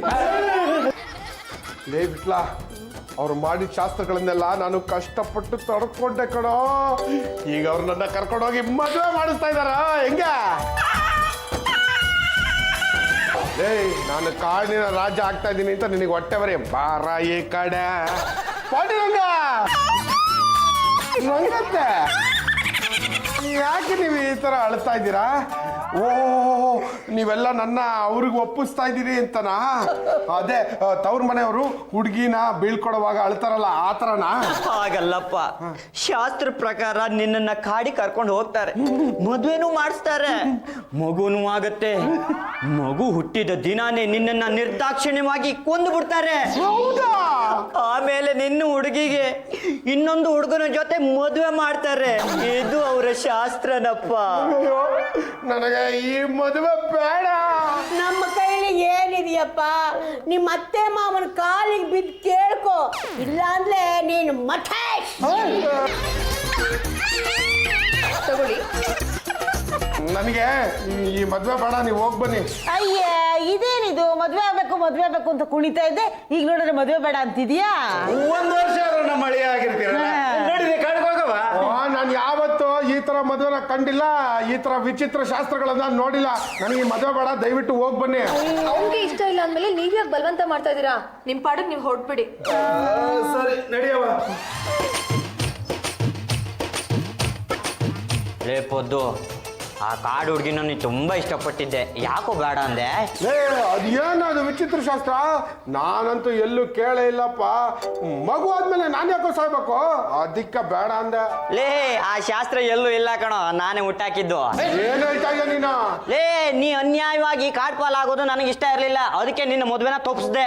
ಲೇ ಬಿಟ್ಲಾ, ಅವ್ರು ಮಾಡಿದ ಶಾಸ್ತ್ರಗಳನ್ನೆಲ್ಲ ನಾನು ಕಷ್ಟಪಟ್ಟು ತಡ್ಕೊಂಡೆ ಕಣೋ. ಈಗ ಅವ್ರು ನನ್ನ ಕರ್ಕೊಂಡೋಗಿ ಮದುವೆ ಮಾಡಿಸ್ತಾ ಇದಾರ. ಹೆಂಗ ಲೇ, ನಾನು ಕಾಡಿನ ರಾಜ ಆಗ್ತಾ ಇದ್ದೀನಿ ಅಂತ ನಿನಗೆ ಹೊಟ್ಟೆ ಬರೀ ಬಾರ ಈ ಕಡೆ ಪಾಂಡುರಂಗ. ರಂಗತ್ತೆ, ಯಾಕೆ ನೀವು ಈ ಥರ ಅಳ್ತಾ ಇದ್ದೀರಾ? ಓ, ನೀವೆಲ್ಲ ನನ್ನ ಅವ್ರಿಗೆ ಒಪ್ಪಿಸ್ತಾ ಇದ್ದೀರಿ ಅಂತನಾ? ಅದೇ ತವ್ರ ಮನೆಯವರು ಹುಡುಗಿನ ಬೀಳ್ಕೊಡುವಾಗ ಅಳ್ತಾರಲ್ಲ, ಆ ಥರನಾ? ಹಾಗಲ್ಲಪ್ಪ, ಶಾಸ್ತ್ರ ಪ್ರಕಾರ ನಿನ್ನನ್ನ ಕಾಡಿ ಕರ್ಕೊಂಡು ಹೋಗ್ತಾರೆ, ಮದ್ವೆನೂ ಮಾಡಿಸ್ತಾರೆ, ಮಗುನೂ ಆಗತ್ತೆ. ಮಗು ಹುಟ್ಟಿದ ದಿನಾನೇ ನಿನ್ನನ್ನ ನಿರ್ದಾಕ್ಷಿಣ್ಯವಾಗಿ ಕೊಂದು ಬಿಡ್ತಾರೆ. ಹೌದಾ? ಆಮೇಲೆ ನಿನ್ನ ಹುಡುಗಿಗೆ ಇನ್ನೊಂದು ಹುಡುಗನ ಜೊತೆ ಮದುವೆ ಮಾಡ್ತಾರೆ. ಇದು ಅವರ ಶಾಸ್ತ್ರನಪ್ಪ. ಅಯ್ಯೋ, ನನಗೆ ಈ ಮದುವೆ ಬೇಡ. ನಮ್ಮ ಕೈಲಿ ಏನಿದೆಯಪ್ಪ? ನಿಮ್ಮ ಅತ್ತೆ ಮಾವನ ಕಾಲಿಗೆ ಬಿದ್ದು ಕೇಳ್ಕೊ, ಇಲ್ಲಾಂದ್ರೆ ನೀನು ಮಠೇಶ್. ತಗೊಳ್ಳಿ. ನನಗೆ ಈ ಮದುವೆ ಬೇಡ, ನೀವು ಹೋಗಿ ಬನ್ನಿ. ಅಯ್ಯ, ಇದೇನಿದು ಮದ್ವೆ ಆಗ್ಬೇಕು ಅಂತ ಕುಣಿತಾ ಇದ್ದೆ, ಈಗ ನೋಡಿದ್ರೆ ಮದ್ವೆ ಬೇಡ ಅಂತಿದ್ಯಾ? 1 ವರ್ಷ ಆದ್ರೂ ನಮ್ಮ ಮಳೆ ಆಗಿರ್ತೀರಲ್ಲ. ನಡೀರಿ, ಕಾಡಿಗೆ ಹೋಗವ. ನಾನು ಯಾವತ್ತೂ ಈ ತರ ಮದುವೆನ ಕಂಡಿಲ್ಲ, ಈ ತರ ವಿಚಿತ್ರ ಶಾಸ್ತ್ರಗಳನ್ನ ನೋಡಿಲ್ಲ. ನನಗೆ ಈ ಮದುವೆ ಬೇಡ, ದಯವಿಟ್ಟು ಹೋಗಿ ಬನ್ನಿ. ಅವ್ನಿಗೆ ಇಷ್ಟ ಇಲ್ಲ ಅಂದ್ಮೇಲೆ ನೀವ್ಯಾಕೆ ಬಲವಂತ ಮಾಡ್ತಾ ಇದ್ದೀರಾ? ನಿಮ್ ಪಾಡಿಗೆ ನೀವು ಹೊರಟ್ಬಿಡಿ. ಸರಿ, ನಡಿಯವ. ಲೇ ಪೊದ್ದು, ಆ ಕಾಡು ಹುಡುಗಿನ ನೀನು ತುಂಬಾ ಇಷ್ಟಪಟ್ಟಿದ್ದೆ, ಯಾಕೋ ಬೇಡ ಅಂದೆ? ಅದೇನು ಅದು ವಿಚಿತ್ರ ಶಾಸ್ತ್ರ? ನಾನಂತೂ ಎಲ್ಲೂ ಕೇಳೇ ಇಲ್ಲಪ್ಪ. ಮಗು ಆದ್ಮೇಲೆ ನಾನು ಯಾಕೋ ಸಾಯ್ಬೇಕು? ಅದಕ್ಕೆ ಬೇಡ ಅಂದೆ. ಲೇ, ಆ ಶಾಸ್ತ್ರ ಎಲ್ಲೂ ಇಲ್ಲ ಕಣೋ, ನಾನೇ ಹುಟ್ಟಾಕಿದ್ದು. ಏನು ಹೇಳ್ತಾ ಇದೀಯ ನೀನು? ಲೇ, ನೀ ಅನ್ಯಾಯವಾಗಿ ಕಾಡ್ಪಾಲಾಗೋದು ನನಗೆ ಇಷ್ಟ ಇರಲಿಲ್ಲ, ಅದಕ್ಕೆ ನಿನ್ನ ಮದುವೆನ ತಪ್ಪಿಸ್ದೆ.